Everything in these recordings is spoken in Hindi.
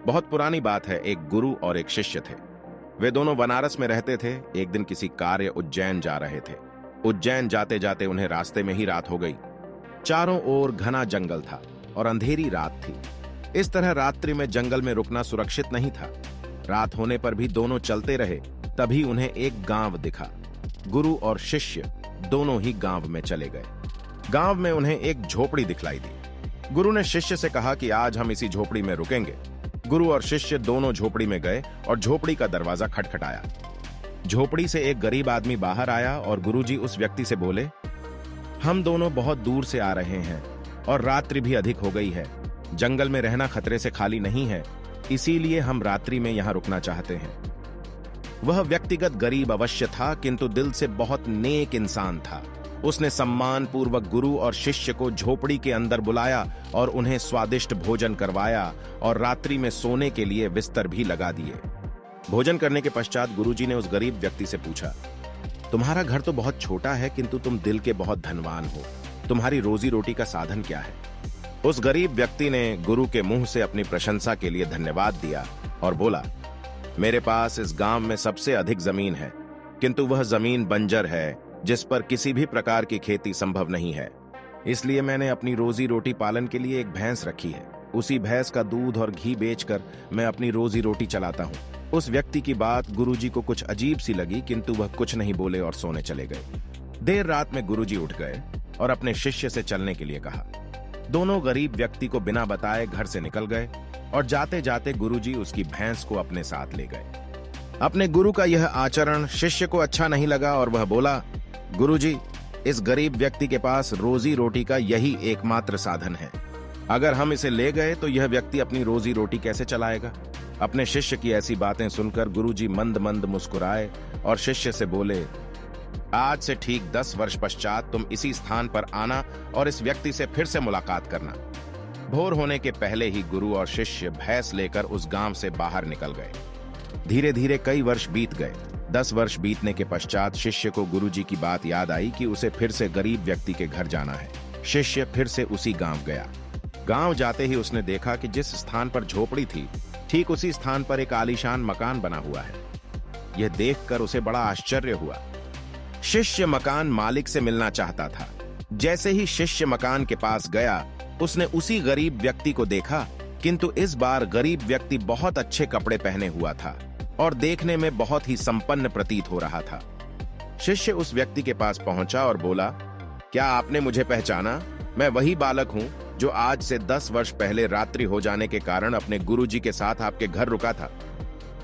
बहुत पुरानी बात है, एक गुरु और एक शिष्य थे। वे दोनों बनारस में रहते थे। एक दिन किसी कार्य उज्जैन जा रहे थे। उज्जैन जाते जाते उन्हें रास्ते में ही रात हो गई। चारों ओर घना जंगल था और अंधेरी रात थी। इस तरह रात्रि में जंगल में रुकना सुरक्षित नहीं था। रात होने पर भी दोनों चलते रहे। तभी उन्हें एक गांव दिखा। गुरु और शिष्य दोनों ही गांव में चले गए। गांव में उन्हें एक झोपड़ी दिखलाई दी। गुरु ने शिष्य से कहा कि आज हम इसी झोपड़ी में रुकेंगे। गुरु और शिष्य दोनों झोपड़ी में गए और झोपड़ी का दरवाजा खटखटाया। झोपड़ी से एक गरीब आदमी बाहर आया और गुरुजी उस व्यक्ति से बोले, हम दोनों बहुत दूर से आ रहे हैं और रात्रि भी अधिक हो गई है। जंगल में रहना खतरे से खाली नहीं है, इसीलिए हम रात्रि में यहां रुकना चाहते हैं। वह व्यक्तिगत गरीब अवश्य था, किंतु दिल से बहुत नेक इंसान था। उसने सम्मान पूर्वक गुरु और शिष्य को झोपड़ी के अंदर बुलाया और उन्हें स्वादिष्ट भोजन करवाया और रात्रि में सोने के लिए बिस्तर भी लगा दिए। भोजन करने के पश्चात गुरुजी ने उस गरीब व्यक्ति से पूछा, तुम्हारा घर तो बहुत छोटा है, किंतु तुम दिल के बहुत धनवान हो। तुम्हारी रोजी रोटी का साधन क्या है? उस गरीब व्यक्ति ने गुरु के मुंह से अपनी प्रशंसा के लिए धन्यवाद दिया और बोला, मेरे पास इस गांव में सबसे अधिक जमीन है, किंतु वह जमीन बंजर है जिस पर किसी भी प्रकार की खेती संभव नहीं है। इसलिए मैंने अपनी रोजी रोटी पालन के लिए एक भैंस रखी है। उसी भैंस का दूध और घी बेचकर मैं अपनी रोजी रोटी चलाता हूँ। उस व्यक्ति की बात गुरुजी को कुछ अजीब सी लगी, किंतु वह कुछ नहीं बोले और सोने चले गए। देर रात में गुरुजी उठ गए और अपने शिष्य से चलने के लिए कहा। दोनों गरीब व्यक्ति को बिना बताए घर से निकल गए और जाते जाते गुरुजी उसकी भैंस को अपने साथ ले गए। अपने गुरु का यह आचरण शिष्य को अच्छा नहीं लगा और वह बोला, गुरुजी, इस गरीब व्यक्ति के पास रोजी रोटी का यही एकमात्र साधन है। अगर हम इसे ले गए तो यह व्यक्ति अपनी रोजी रोटी कैसे चलाएगा? अपने शिष्य की ऐसी बातें सुनकर गुरुजी मंद मंद मुस्कुराए और शिष्य से बोले, आज से ठीक 10 वर्ष पश्चात तुम इसी स्थान पर आना और इस व्यक्ति से फिर से मुलाकात करना। भोर होने के पहले ही गुरु और शिष्य भैंस लेकर उस गांव से बाहर निकल गए। धीरे धीरे कई वर्ष बीत गए। 10 वर्ष बीतने के पश्चात शिष्य को गुरुजी की बात याद आई कि उसे फिर से गरीब व्यक्ति के घर जाना है। शिष्य फिर से उसी गांव गया। गांव जाते ही उसने देखा कि जिस स्थान पर झोपड़ी थी, ठीक उसी स्थान पर एक आलीशान मकान बना हुआ है। यह देखकर उसे बड़ा आश्चर्य हुआ। शिष्य मकान मालिक से मिलना चाहता था। जैसे ही शिष्य मकान के पास गया, उसने उसी गरीब व्यक्ति को देखा, किंतु इस बार गरीब व्यक्ति बहुत अच्छे कपड़े पहने हुआ था और देखने में बहुत ही संपन्न प्रतीत हो रहा था। शिष्य उस व्यक्ति के पास पहुंचा और बोला, क्या आपने मुझे पहचाना? मैं वही बालक हूं जो आज से 10 वर्ष पहले रात्रि हो जाने के कारण अपने गुरुजी के साथ आपके घर रुका था।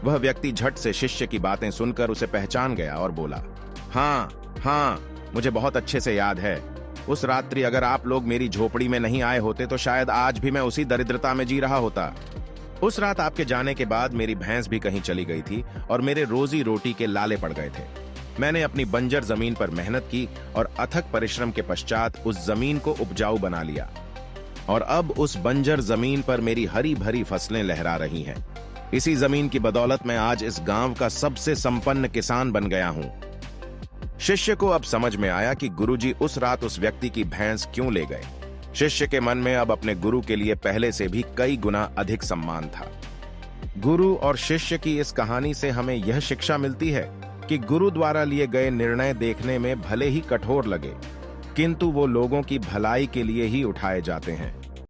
वह व्यक्ति झट से शिष्य की बातें सुनकर उसे पहचान गया और बोला, हाँ, मुझे बहुत अच्छे से याद है। उस रात्रि अगर आप लोग मेरी झोपड़ी में नहीं आए होते तो शायद आज भी मैं उसी दरिद्रता में जी रहा होता। उस रात आपके जाने के बाद मेरी भैंस भी कहीं चली गई थी और मेरे रोजी रोटी के लाले पड़ गए थे। मैंने अपनी बंजर जमीन पर मेहनत की और अथक परिश्रम के पश्चात उस जमीन को उपजाऊ बना लिया और अब उस बंजर जमीन पर मेरी हरी भरी फसलें लहरा रही हैं। इसी जमीन की बदौलत मैं आज इस गांव का सबसे संपन्न किसान बन गया हूं। शिष्य को अब समझ में आया कि गुरुजी उस रात उस व्यक्ति की भैंस क्यों ले गए। शिष्य के मन में अब अपने गुरु के लिए पहले से भी कई गुना अधिक सम्मान था। गुरु और शिष्य की इस कहानी से हमें यह शिक्षा मिलती है कि गुरु द्वारा लिए गए निर्णय देखने में भले ही कठोर लगे, किंतु वो लोगों की भलाई के लिए ही उठाए जाते हैं।